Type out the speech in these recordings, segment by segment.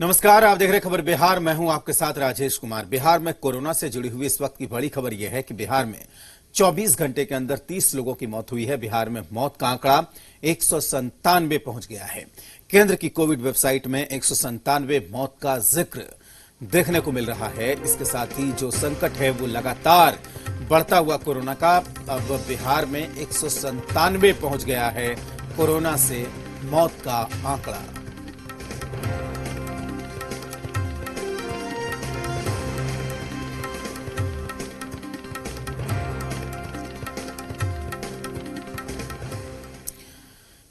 नमस्कार, आप देख रहे खबर बिहार। मैं हूं आपके साथ राजेश कुमार। बिहार में कोरोना से जुड़ी हुई इस वक्त की बड़ी खबर यह है कि बिहार में 24 घंटे के अंदर 30 लोगों की मौत हुई है। बिहार में मौत का आंकड़ा 197 पहुंच गया है। केंद्र की कोविड वेबसाइट में 197 मौत का जिक्र देखने को मिल रहा है। इसके साथ ही जो संकट है वो लगातार बढ़ता हुआ कोरोना का, अब बिहार में 197 पहुंच गया है कोरोना से मौत का आंकड़ा।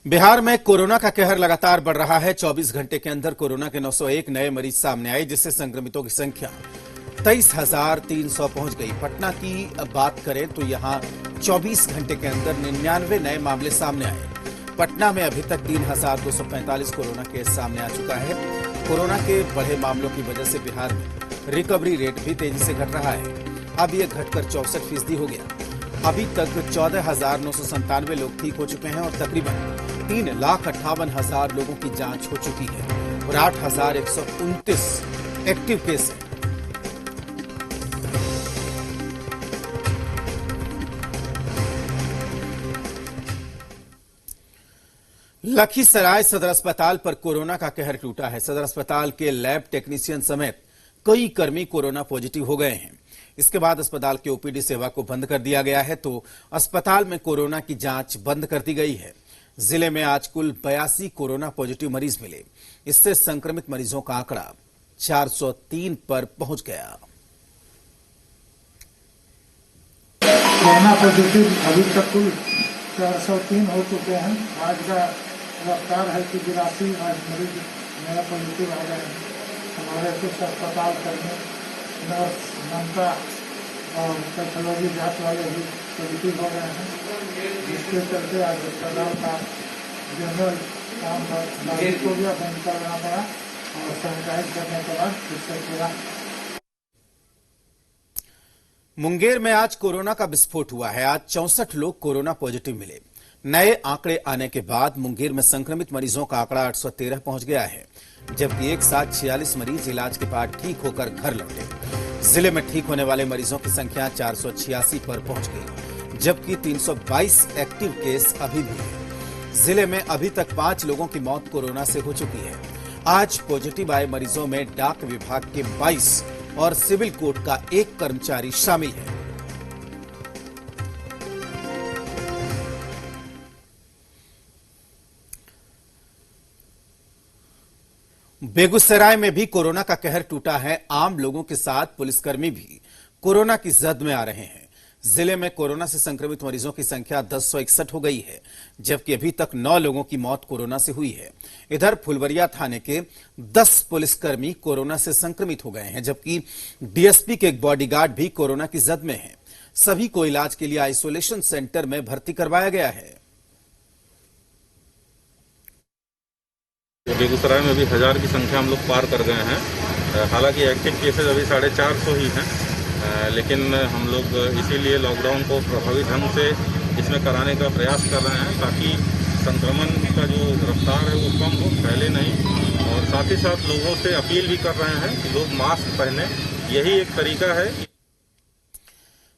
बिहार में कोरोना का कहर लगातार बढ़ रहा है। 24 घंटे के अंदर कोरोना के 901 नए मरीज सामने आए, जिससे संक्रमितों की संख्या 23,300 पहुंच गई। पटना की बात करें तो यहां 24 घंटे के अंदर 99 नए मामले सामने आए। पटना में अभी तक 3,245 कोरोना केस सामने आ चुका है। कोरोना के बढ़े मामलों की वजह से बिहार में रिकवरी रेट भी तेजी से घट रहा है। अब यह घटकर 64% हो गया। अभी तक 14,997 लोग ठीक हो चुके हैं और तकरीबन 3,58,000 लोगों की जांच हो चुकी है और 8,129 एक्टिव केस हैं। लखीसराय सदर अस्पताल पर कोरोना का कहर टूटा है। सदर अस्पताल के लैब टेक्नीशियन समेत कई कर्मी कोरोना पॉजिटिव हो गए हैं। इसके बाद अस्पताल की ओपीडी सेवा को बंद कर दिया गया है, तो अस्पताल में कोरोना की जांच बंद कर दी गई है। जिले में आज कुल 82 कोरोना पॉजिटिव मरीज मिले। इससे संक्रमित मरीजों का आंकड़ा 403 पर पहुंच गया। कोरोना पॉजिटिव अभी तक कुल 403 हो चुके हैं। आज का रफ्तार है कि 82 आज मरीज नया पॉजिटिव आ गए हैं। हमारे कुछ अस्पताल कर्मी, नर्स, ममता और पैथोलॉजी जांच वाले भी पॉजिटिव हो गए हैं, जिसके चलते आज अस्पताल का जनरल काम बाधित हो गया, बंद करना पड़ा और सैनिटाइज करने के बाद इससे पूरा। मुंगेर में आज कोरोना का विस्फोट हुआ है। आज 64 लोग कोरोना पॉजिटिव मिले। नए आंकड़े आने के बाद मुंगेर में संक्रमित मरीजों का आंकड़ा 813 पहुंच गया है, जबकि एक साथ 46 मरीज इलाज के बाद ठीक होकर घर लौटे। जिले में ठीक होने वाले मरीजों की संख्या 486 पर पहुंच गई, जबकि 322 एक्टिव केस अभी भी है। जिले में अभी तक 5 लोगों की मौत कोरोना से हो चुकी है। आज पॉजिटिव आए मरीजों में डाक विभाग के 22 और सिविल कोर्ट का 1 कर्मचारी शामिल है। बेगूसराय में भी कोरोना का कहर टूटा है। आम लोगों के साथ पुलिसकर्मी भी कोरोना की जद में आ रहे हैं। जिले में कोरोना से संक्रमित मरीजों की संख्या 1061 हो गई है, जबकि अभी तक 9 लोगों की मौत कोरोना से हुई है। इधर फुलवरिया थाने के 10 पुलिसकर्मी कोरोना से संक्रमित हो गए हैं, जबकि डीएसपी के एक बॉडीगार्ड भी कोरोना की जद में है। सभी को इलाज के लिए आइसोलेशन सेंटर में भर्ती करवाया गया है। बेगूसराय में भी 1000 की संख्या हम लोग पार कर गए हैं। हालांकि एक्टिव केसेज अभी 450 ही हैं, लेकिन हम लोग इसीलिए लॉकडाउन को प्रभावी ढंग से इसमें कराने का प्रयास कर रहे हैं, ताकि संक्रमण का जो रफ्तार है वो कम हो, फैले नहीं। और साथ ही साथ लोगों से अपील भी कर रहे हैं कि लोग मास्क पहने। यही एक तरीका है।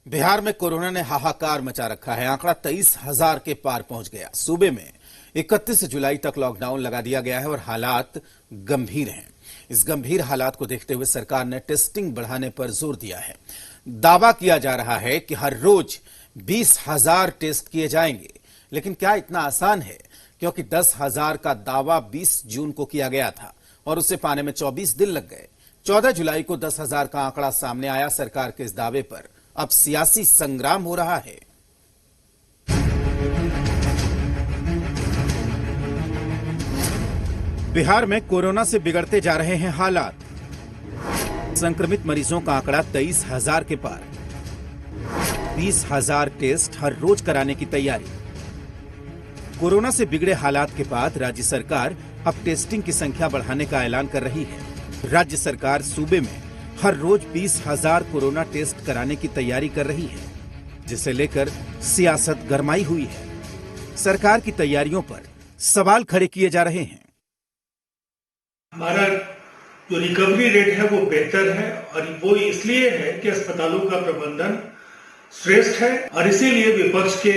बिहार में कोरोना ने हाहाकार मचा रखा है। आंकड़ा 23,000 के पार पहुंच गया। सूबे में 31 जुलाई तक लॉकडाउन लगा दिया गया है और हालात गंभीर हैं। इस गंभीर हालात को देखते हुए सरकार ने टेस्टिंग बढ़ाने पर जोर दिया है। दावा किया जा रहा है कि हर रोज 20,000 टेस्ट किए जाएंगे, लेकिन क्या इतना आसान है? क्योंकि 10,000 का दावा 20 जून को किया गया था और उसे पाने में 24 दिन लग गए। 14 जुलाई को 10,000 का आंकड़ा सामने आया। सरकार के इस दावे पर अब सियासी संग्राम हो रहा है। बिहार में कोरोना से बिगड़ते जा रहे हैं हालात। संक्रमित मरीजों का आंकड़ा 23,000 के पार। 20,000 टेस्ट हर रोज कराने की तैयारी। कोरोना से बिगड़े हालात के बाद राज्य सरकार अब टेस्टिंग की संख्या बढ़ाने का ऐलान कर रही है। राज्य सरकार सूबे में हर रोज 20,000 कोरोना टेस्ट कराने की तैयारी कर रही है, जिसे लेकर सियासत गरमाई हुई है। सरकार की तैयारियों पर सवाल खड़े किए जा रहे हैं। हमारा जो रिकवरी रेट है वो बेहतर है, और वो इसलिए है कि अस्पतालों का प्रबंधन श्रेष्ठ है, और इसीलिए विपक्ष के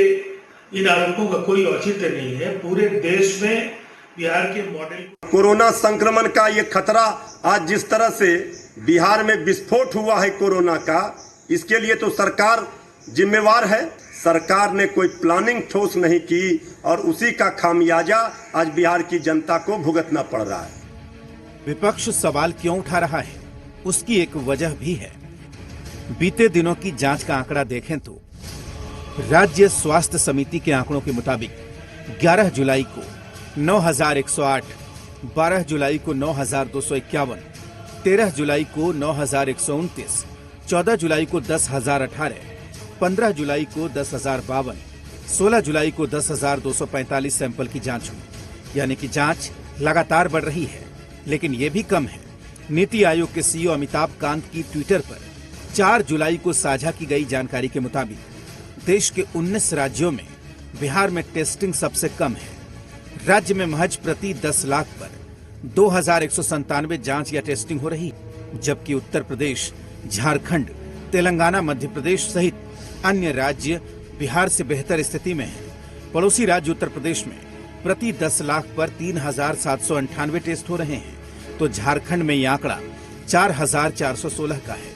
इन आरोपों का कोई औचित्य नहीं है। पूरे देश में बिहार के मॉडल कोरोना संक्रमण का ये खतरा आज जिस तरह से बिहार में विस्फोट हुआ है कोरोना का, इसके लिए तो सरकार जिम्मेवार है। सरकार ने कोई प्लानिंग ठोस नहीं की और उसी का खामियाजा आज बिहार की जनता को भुगतना पड़ रहा है। विपक्ष सवाल क्यों उठा रहा है, उसकी एक वजह भी है। बीते दिनों की जांच का आंकड़ा देखें तो राज्य स्वास्थ्य समिति के आंकड़ों के मुताबिक 11 जुलाई को 9,108, 12 जुलाई को 9,251, 13 जुलाई को 9,129, 14 जुलाई को 10,018, 15 जुलाई को 10,052, 16 जुलाई को 10,245 सैंपल की जांच हुई। यानी कि जांच लगातार बढ़ रही है, लेकिन यह भी कम है। नीति आयोग के सीईओ अमिताभ कांत की ट्विटर पर 4 जुलाई को साझा की गई जानकारी के मुताबिक देश के 19 राज्यों में बिहार में टेस्टिंग सबसे कम है। राज्य में महज प्रति 10 लाख पर 2,197 जांच या टेस्टिंग हो रही, जबकि उत्तर प्रदेश, झारखंड, तेलंगाना, मध्य प्रदेश सहित अन्य राज्य बिहार से बेहतर स्थिति में हैं। पड़ोसी राज्य उत्तर प्रदेश में प्रति 10 लाख पर 3,798 टेस्ट हो रहे हैं, तो झारखंड में यह आंकड़ा 4,416 का है।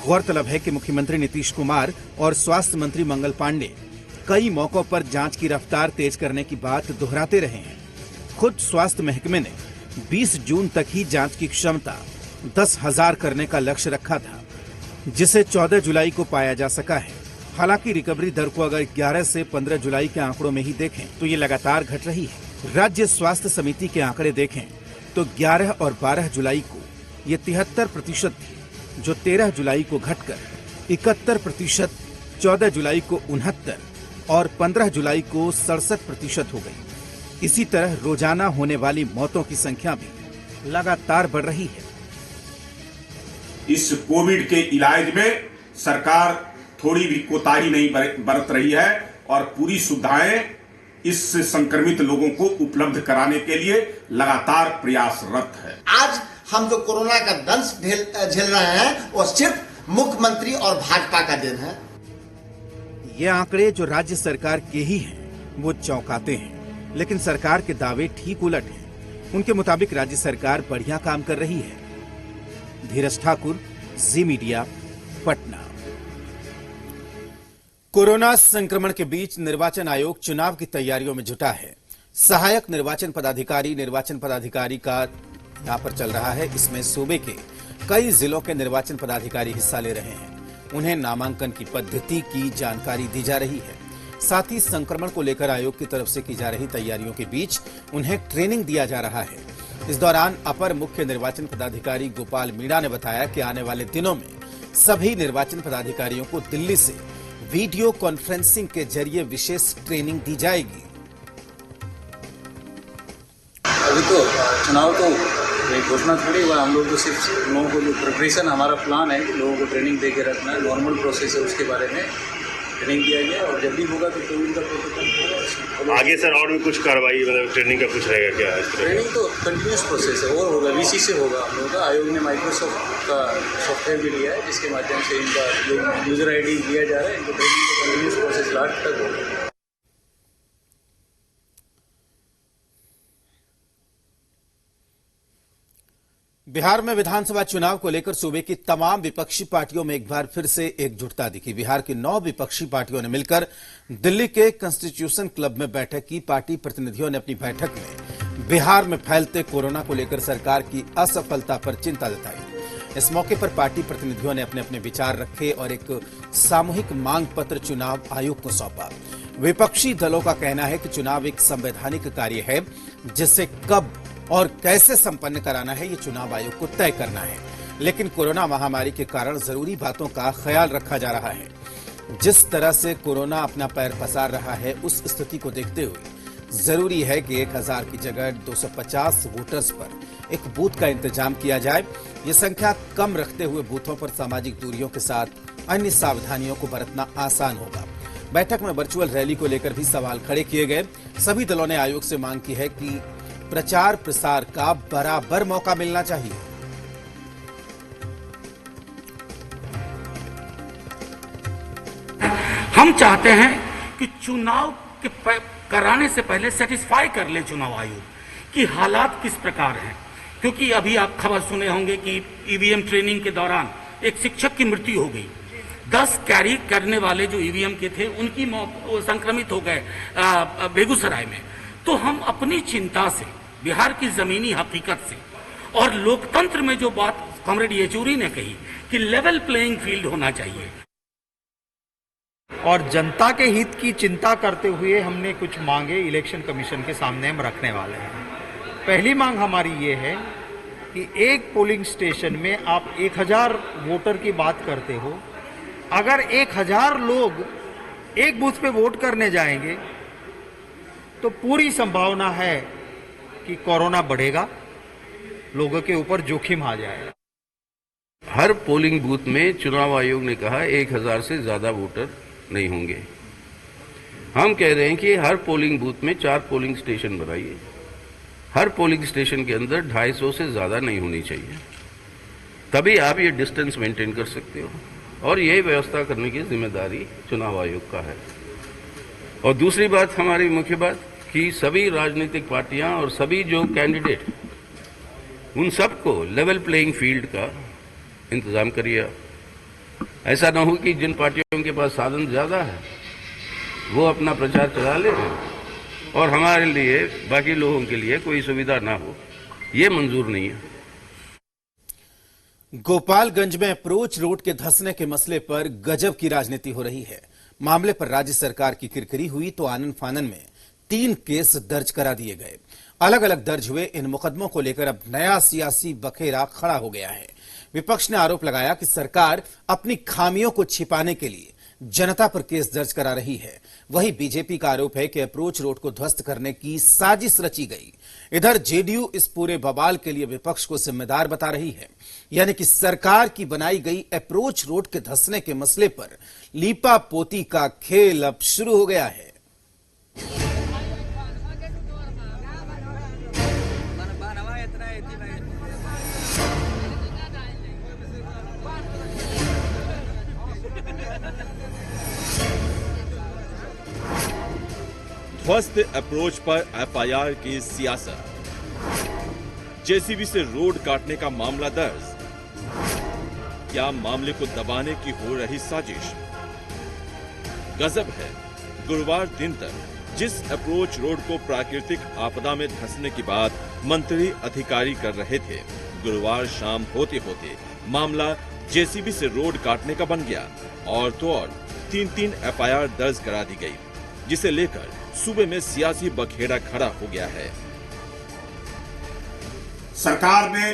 गौरतलब है कि मुख्यमंत्री नीतीश कुमार और स्वास्थ्य मंत्री मंगल पांडे कई मौकों पर जांच की रफ्तार तेज करने की बात दोहराते रहे हैं। खुद स्वास्थ्य महकमे ने 20 जून तक ही जांच की क्षमता 10,000 करने का लक्ष्य रखा था, जिसे 14 जुलाई को पाया जा सका है। हालांकि रिकवरी दर को अगर 11 से 15 जुलाई के आंकड़ों में ही देखें तो ये लगातार घट रही है। राज्य स्वास्थ्य समिति के आंकड़े देखें तो 11 और 12 जुलाई को ये 73% थी, जो 13 जुलाई को घटकर 71%, 14 जुलाई को 69 और 15 जुलाई को 67% हो गई। इसी तरह रोजाना होने वाली मौतों की संख्या भी लगातार बढ़ रही है। इस कोविड के इलाज में सरकार थोड़ी भी कोताही नहीं बरत रही है और पूरी सुविधाएं इस संक्रमित लोगों को उपलब्ध कराने के लिए लगातार प्रयासरत है। आज हम जो कोरोना का दंश झेल रहे हैं वो सिर्फ मुख्यमंत्री और भाजपा का देन है। ये आंकड़े जो राज्य सरकार के ही हैं, वो चौंकाते हैं, लेकिन सरकार के दावे ठीक उलट हैं। उनके मुताबिक राज्य सरकार बढ़िया काम कर रही है। धीरज ठाकुर, जी मीडिया, पटना। कोरोना संक्रमण के बीच निर्वाचन आयोग चुनाव की तैयारियों में जुटा है। सहायक निर्वाचन पदाधिकारी का यहां पर चल रहा है। इसमें सूबे के कई जिलों के निर्वाचन पदाधिकारी हिस्सा ले रहे हैं। उन्हें नामांकन की पद्धति की जानकारी दी जा रही है। साथ ही संक्रमण को लेकर आयोग की तरफ से की जा रही तैयारियों के बीच उन्हें ट्रेनिंग दिया जा रहा है। इस दौरान अपर मुख्य निर्वाचन पदाधिकारी गोपाल मीणा ने बताया कि आने वाले दिनों में सभी निर्वाचन पदाधिकारियों को दिल्ली से वीडियो कॉन्फ्रेंसिंग के जरिए विशेष ट्रेनिंग दी जाएगी। अभी तो चुनाव तो एक घोषणा थोड़ी हुआ, हम लोग तो सिर्फ लोगों को जो प्रिपरेशन हमारा प्लान है लोगों को ट्रेनिंग दे के रखना है, नॉर्मल प्रोसेस है उसके बारे में ट्रेनिंग दिया गया और जब भी होगा तो कोविड का प्रोटोकॉल होगा। आगे सर और भी कुछ कार्रवाई मतलब ट्रेनिंग का कुछ रहेगा क्या? ट्रेनिंग तो कंटिन्यूस प्रोसेस है और होगा, वीसी से होगा हम लोगों का। आयोग ने माइक्रोसॉफ्ट का सॉफ्टवेयर भी लिया है जिसके माध्यम से इनका जो यूजर ID दिया जा रहा है, इनको ट्रेनिंग का कंटिन्यूस प्रोसेस लास्ट तक होगा। बिहार में विधानसभा चुनाव को लेकर सूबे की तमाम विपक्षी पार्टियों में एक बार फिर से एकजुटता दिखी। बिहार की 9 विपक्षी पार्टियों ने मिलकर दिल्ली के कॉन्स्टिट्यूशन क्लब में बैठक की। पार्टी प्रतिनिधियों ने अपनी बैठक में बिहार में फैलते कोरोना को लेकर सरकार की असफलता पर चिंता जताई। इस मौके पर पार्टी प्रतिनिधियों ने अपने अपने विचार रखे और एक सामूहिक मांग पत्र चुनाव आयोग को सौंपा। विपक्षी दलों का कहना है कि चुनाव एक संवैधानिक कार्य है, जिसे कब और कैसे संपन्न कराना है ये चुनाव आयोग को तय करना है। लेकिन कोरोना महामारी के कारण जरूरी बातों का ख्याल रखा जा रहा है। जिस तरह से कोरोना अपना पैर पसार रहा है, उस स्थिति को देखते हुए जरूरी है कि 1000 की जगह 250 वोटर्स पर एक बूथ का इंतजाम किया जाए। ये संख्या कम रखते हुए बूथों पर सामाजिक दूरियों के साथ अन्य सावधानियों को बरतना आसान होगा। बैठक में वर्चुअल रैली को लेकर भी सवाल खड़े किए गए। सभी दलों ने आयोग से मांग की है कि प्रचार प्रसार का बराबर मौका मिलना चाहिए। हम चाहते हैं कि चुनाव के कराने से पहले सेटिस्फाई कर ले चुनाव आयोग कि हालात किस प्रकार हैं, क्योंकि अभी आप खबर सुने होंगे कि ईवीएम ट्रेनिंग के दौरान एक शिक्षक की मृत्यु हो गई। 10 कैरी करने वाले जो ईवीएम के थे उनकी संक्रमित हो गए बेगूसराय में। तो हम अपनी चिंता से, बिहार की जमीनी हकीकत से और लोकतंत्र में जो बात कॉमरेड येचूरी ने कही कि लेवल प्लेइंग फील्ड होना चाहिए, और जनता के हित की चिंता करते हुए हमने कुछ मांगे इलेक्शन कमीशन के सामने हम रखने वाले हैं। पहली मांग हमारी ये है कि एक पोलिंग स्टेशन में आप 1000 वोटर की बात करते हो, अगर 1000 लोग एक बूथ पे वोट करने जाएंगे तो पूरी संभावना है कि कोरोना बढ़ेगा, लोगों के ऊपर जोखिम आ जाएगा। हर पोलिंग बूथ में चुनाव आयोग ने कहा 1000 से ज्यादा वोटर नहीं होंगे। हम कह रहे हैं कि हर पोलिंग बूथ में 4 पोलिंग स्टेशन बनाइए, हर पोलिंग स्टेशन के अंदर 250 से ज्यादा नहीं होनी चाहिए, तभी आप ये डिस्टेंस मेंटेन कर सकते हो, और ये व्यवस्था करने की जिम्मेदारी चुनाव आयोग का है। और दूसरी बात, हमारी मुख्य बात कि सभी राजनीतिक पार्टियां और सभी जो कैंडिडेट, उन सबको लेवल प्लेइंग फील्ड का इंतजाम करिए। ऐसा ना हो कि जिन पार्टियों के पास साधन ज्यादा है वो अपना प्रचार चला ले और हमारे लिए, बाकी लोगों के लिए कोई सुविधा ना हो, ये मंजूर नहीं है। गोपालगंज में अप्रोच रोड के धंसने के मसले पर गजब की राजनीति हो रही है। मामले पर राज्य सरकार की किरकिरी हुई तो आनन फानन में 3 केस दर्ज करा दिए गए। अलग अलग दर्ज हुए इन मुकदमों को लेकर अब नया सियासी बखेरा खड़ा हो गया है। विपक्ष ने आरोप लगाया कि सरकार अपनी खामियों को छिपाने के लिए जनता पर केस दर्ज करा रही है। वहीं बीजेपी का आरोप है कि अप्रोच रोड को ध्वस्त करने की साजिश रची गई। इधर जेडीयू इस पूरे बवाल के लिए विपक्ष को जिम्मेदार बता रही है, यानी कि सरकार की बनाई गई अप्रोच रोड के धंसने के मसले पर लीपा पोती का खेल अब शुरू हो गया है। ध्वस्त अप्रोच पर एफआईआर की सियासत, जेसीबी से रोड काटने का मामला दर्ज, क्या मामले को दबाने की हो रही साजिश? गजब है, गुरुवार दिन तक जिस अप्रोच रोड को प्राकृतिक आपदा में धंसने की बात मंत्री अधिकारी कर रहे थे, गुरुवार शाम होते होते मामला जेसीबी से रोड काटने का बन गया और तो और 3 एफआईआर दर्ज करा दी गई, जिसे लेकर सूबे में सियासी बखेड़ा खड़ा हो गया है। सरकार ने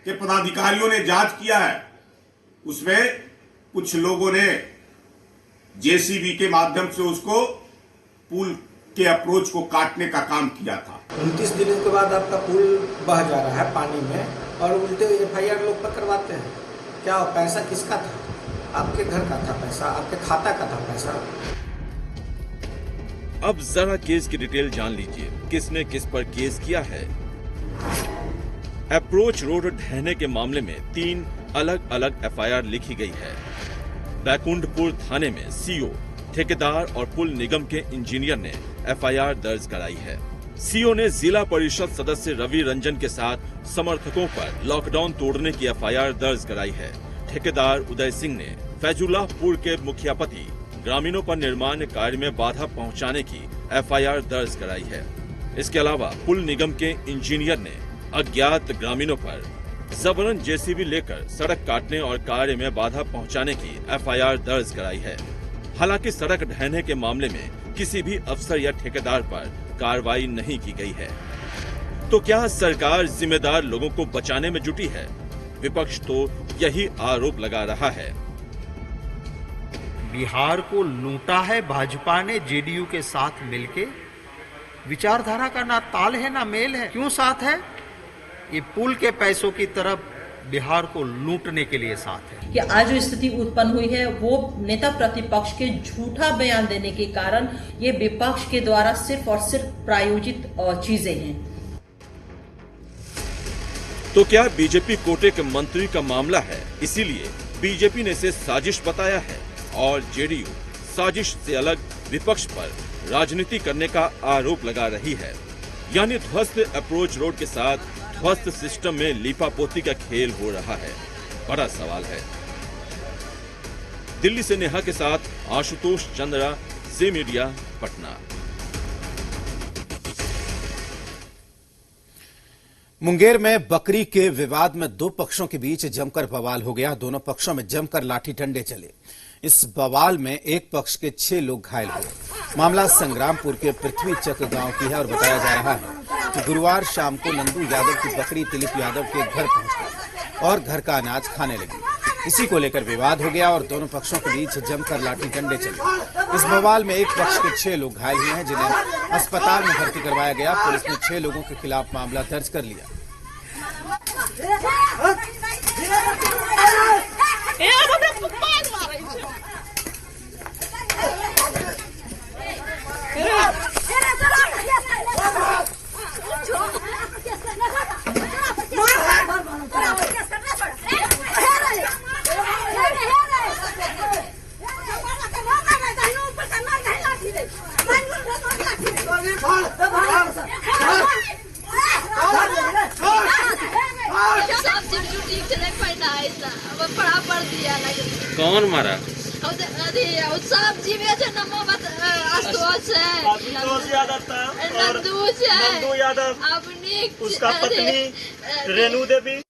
के पदाधिकारियों ने जांच किया है, उसमें कुछ लोगों ने जेसीबी के माध्यम से उसको पुल के अप्रोच को काटने का काम किया था। 29 दिनों के बाद आपका पुल बह जा रहा है पानी में और उल्टे एफआईआर लोग पर करवाते हैं। क्या पैसा किसका था? आपके घर का था पैसा, आपके खाता का था पैसा। अब जरा केस की डिटेल जान लीजिए, किसने किस पर केस किया है। अप्रोच रोड ढहने के मामले में 3 अलग अलग एफआईआर लिखी गई है। बैकुंठपुर थाने में सीओ, ठेकेदार और पुल निगम के इंजीनियर ने एफआईआर दर्ज कराई है। सीओ ने जिला परिषद सदस्य रवि रंजन के साथ समर्थकों पर लॉकडाउन तोड़ने की एफआईआर दर्ज कराई है। ठेकेदार उदय सिंह ने फैजुल्लाहपुर के मुखियापति ग्रामीणों पर निर्माण कार्य में बाधा पहुंचाने की एफआईआर दर्ज कराई है। इसके अलावा पुल निगम के इंजीनियर ने अज्ञात ग्रामीणों पर जबरन जेसीबी लेकर सड़क काटने और कार्य में बाधा पहुंचाने की एफआईआर दर्ज कराई है। हालांकि सड़क ढहने के मामले में किसी भी अफसर या ठेकेदार पर कार्रवाई नहीं की गई है। तो क्या सरकार जिम्मेदार लोगों को बचाने में जुटी है? विपक्ष तो यही आरोप लगा रहा है। बिहार को लूटा है भाजपा ने जेडीयू के साथ मिलके। विचारधारा का ना ताल है ना मेल है। क्यों साथ है? ये पुल के पैसों की तरफ बिहार को लूटने के लिए साथ है। कि आज जो स्थिति उत्पन्न हुई है वो नेता प्रतिपक्ष के झूठा बयान देने के कारण ये विपक्ष के द्वारा सिर्फ और सिर्फ प्रायोजित चीजें हैं। तो क्या बीजेपी कोटे के मंत्री का मामला है, इसीलिए बीजेपी ने इसे साजिश बताया है और जेडीयू साजिश से अलग विपक्ष पर राजनीति करने का आरोप लगा रही है। यानी ध्वस्त अप्रोच रोड के साथ ध्वस्त सिस्टम में लीपापोती का खेल हो रहा है। बड़ा सवाल है। दिल्ली से नेहा के साथ आशुतोष चंद्रा, ज़ी मीडिया, पटना। मुंगेर में बकरी के विवाद में दो पक्षों के बीच जमकर बवाल हो गया। दोनों पक्षों में जमकर लाठी डंडे चले। इस बवाल में एक पक्ष के 6 लोग घायल हुए। मामला संग्रामपुर के पृथ्वी चक गांव की है और बताया जा रहा है कि गुरुवार शाम को नंदू यादव की बकरी दिलीप यादव के घर पहुंच गई और घर का अनाज खाने लगी। इसी को लेकर विवाद हो गया और दोनों पक्षों के बीच जमकर लाठी डंडे चले। इस बवाल में एक पक्ष के 6 लोग घायल हुए हैं, जिन्हें अस्पताल में भर्ती करवाया गया। पुलिस ने 6 लोगों के खिलाफ मामला दर्ज कर लिया। कौन मारा? सब्जी बेचे नंदू यादव अपनी उसका पत्नी रेणु देवी।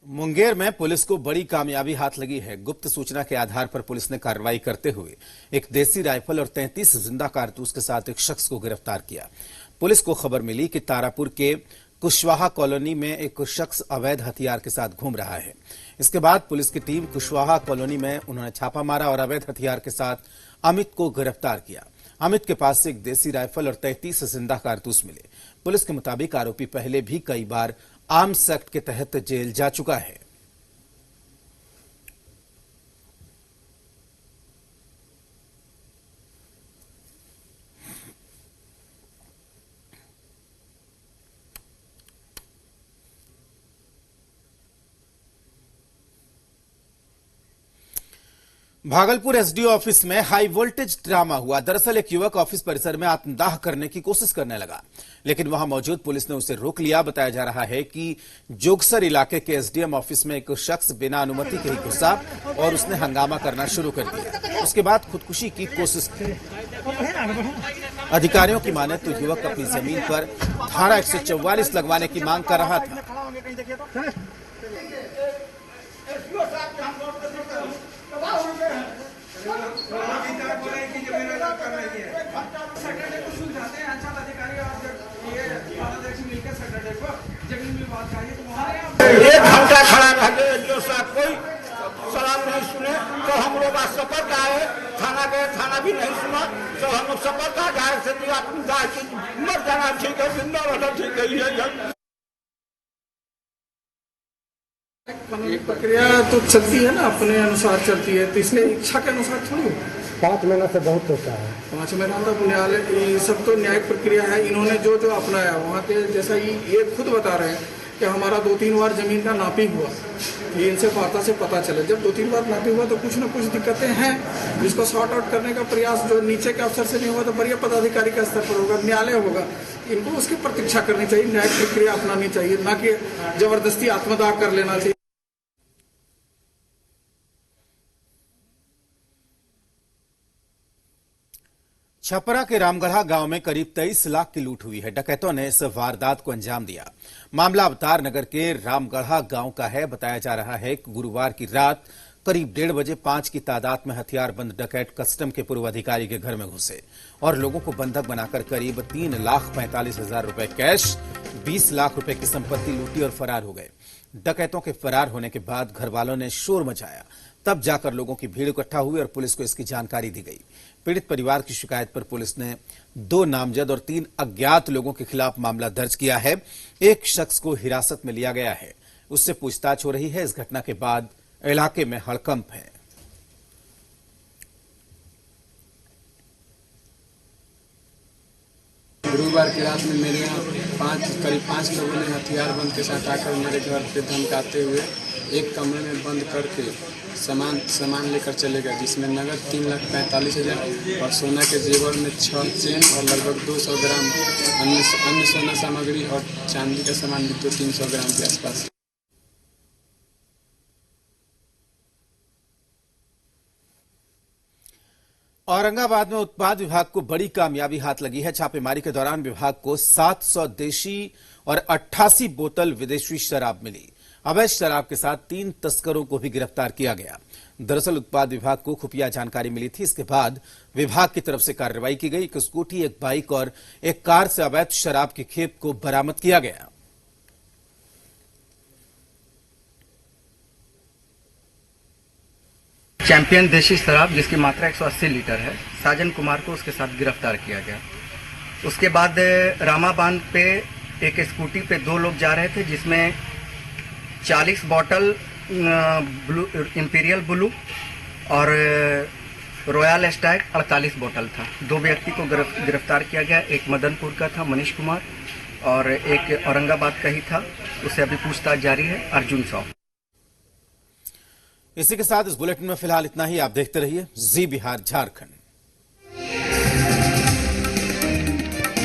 मुंगेर में पुलिस को बड़ी कामयाबी हाथ लगी है। गुप्त सूचना के आधार पर पुलिस ने कार्रवाई करते हुए एक देसी राइफल और 33 जिंदा कारतूस के साथ एक शख्स को गिरफ्तार किया। पुलिस को खबर मिली कि तारापुर के कुशवाहा कॉलोनी में एक शख्स अवैध हथियार के साथ घूम रहा है। इसके बाद पुलिस की टीम कुशवाहा कॉलोनी में उन्होंने छापा मारा और अवैध हथियार के साथ अमित को गिरफ्तार किया। अमित के पास से एक देसी राइफल और 33 जिंदा कारतूस मिले। पुलिस के मुताबिक आरोपी पहले भी कई बार आर्म्स एक्ट के तहत जेल जा चुका है। भागलपुर एसडीओ ऑफिस में हाई वोल्टेज ड्रामा हुआ। दरअसल एक युवक ऑफिस परिसर में आत्मदाह करने की कोशिश करने लगा, लेकिन वहां मौजूद पुलिस ने उसे रोक लिया। बताया जा रहा है कि जोगसर इलाके के एसडीएम ऑफिस में एक शख्स बिना अनुमति के ही घुसा और उसने हंगामा करना शुरू कर दिया। उसके बाद खुदकुशी की कोशिश की। अधिकारियों की माने तो युवक अपनी जमीन पर धारा 144 लगवाने की मांग कर रहा था। एक घंटा खड़ा रह गए, जो साहब कोई सलाम नहीं सुने तो हम लोग आज सफर का आए, थाना गए, थाना भी नहीं सुना तो हम लोग सफर का जाए से मर जाना ठीक है, जिंदा रहना ठीक है। कानूनी प्रक्रिया तो चलती है ना, अपने अनुसार चलती है, तो इसलिए इच्छा के अनुसार थोड़ी 5 महीना से बहुत होता है। 5 महीना तो न्यायालय, ये सब तो न्यायिक प्रक्रिया है। इन्होंने जो जो अपनाया वहाँ के जैसा ये खुद बता रहे हैं कि हमारा 2-3 बार जमीन का नापी हुआ, ये इनसे वार्ता से पता चला। जब 2-3 बार नापी हुआ तो कुछ न कुछ दिक्कतें हैं, जिसको सॉर्ट आउट करने का प्रयास जो नीचे के अफसर से नहीं हुआ तो बड़े पदाधिकारी का स्तर पर होगा, न्यायालय होगा। इनको उसकी प्रतीक्षा करनी चाहिए, न्यायिक प्रक्रिया अपनानी चाहिए, ना कि जबरदस्ती आत्मदाह कर लेना चाहिए। छपरा के रामगढ़ा गांव में करीब 23 लाख की लूट हुई है। डकैतों ने इस वारदात को अंजाम दिया। मामला अवतार नगर के रामगढ़ा गांव का है। बताया जा रहा है कि गुरुवार की रात करीब 1:30 बजे 5 की तादाद में हथियारबंद डकैत कस्टम के पूर्व अधिकारी के घर में घुसे और लोगों को बंधक बनाकर करीब 3,45,000 रुपए कैश, 20 लाख रुपए की संपत्ति लूटी और फरार हो गए। डकैतों के फरार होने के बाद घर वालों ने शोर मचाया, तब जाकर लोगों की भीड़ इकट्ठा हुई और पुलिस को इसकी जानकारी दी गई। पीड़ित परिवार की शिकायत पर पुलिस ने 2 नामजद और 3 अज्ञात लोगों के खिलाफ मामला दर्ज किया है। एक शख्स को हिरासत में लिया गया है, उससे पूछताछ हो रही है। इस घटना के बाद इलाके में हड़कंप है। गुरुवार की रात में मेरे यहाँ करीब 5 लोगों ने हथियार बंद के साथ आकर मेरे घर पे धमकाते हुए एक कमरे में बंद करके सामान लेकर चले गए, जिसमें नगद 3,45,000 और सोना के जेवर में 6 चेन और लगभग 200 ग्राम अन्य सोना सामग्री और चांदी का सामान भी 200-300 ग्राम के आसपास। औरंगाबाद में उत्पाद विभाग को बड़ी कामयाबी हाथ लगी है। छापेमारी के दौरान विभाग को 700 देशी और 88 बोतल विदेशी शराब मिली। अवैध शराब के साथ 3 तस्करों को भी गिरफ्तार किया गया। दरअसल उत्पाद विभाग को खुफिया जानकारी मिली थी। इसके बाद विभाग की तरफ से कार्रवाई की गई। एक स्कूटी, एक बाइक और एक कार से अवैध शराब की खेप को बरामद किया गया। चैंपियन देशी शराब जिसकी मात्रा 180 लीटर है, साजन कुमार को उसके साथ गिरफ्तार किया गया। उसके बाद रामाबांध पे एक स्कूटी पे 2 लोग जा रहे थे, जिसमें 40 बॉटल इंपीरियल ब्लू और रॉयल स्टैग 48 बोतल था। 2 व्यक्ति को गिरफ्तार किया गया। एक मदनपुर का था मनीष कुमार और एक औरंगाबाद का ही था। उससे अभी पूछताछ जारी है, अर्जुन साव। इसी के साथ इस बुलेटिन में फिलहाल इतना ही। आप देखते रहिए जी बिहार झारखंड।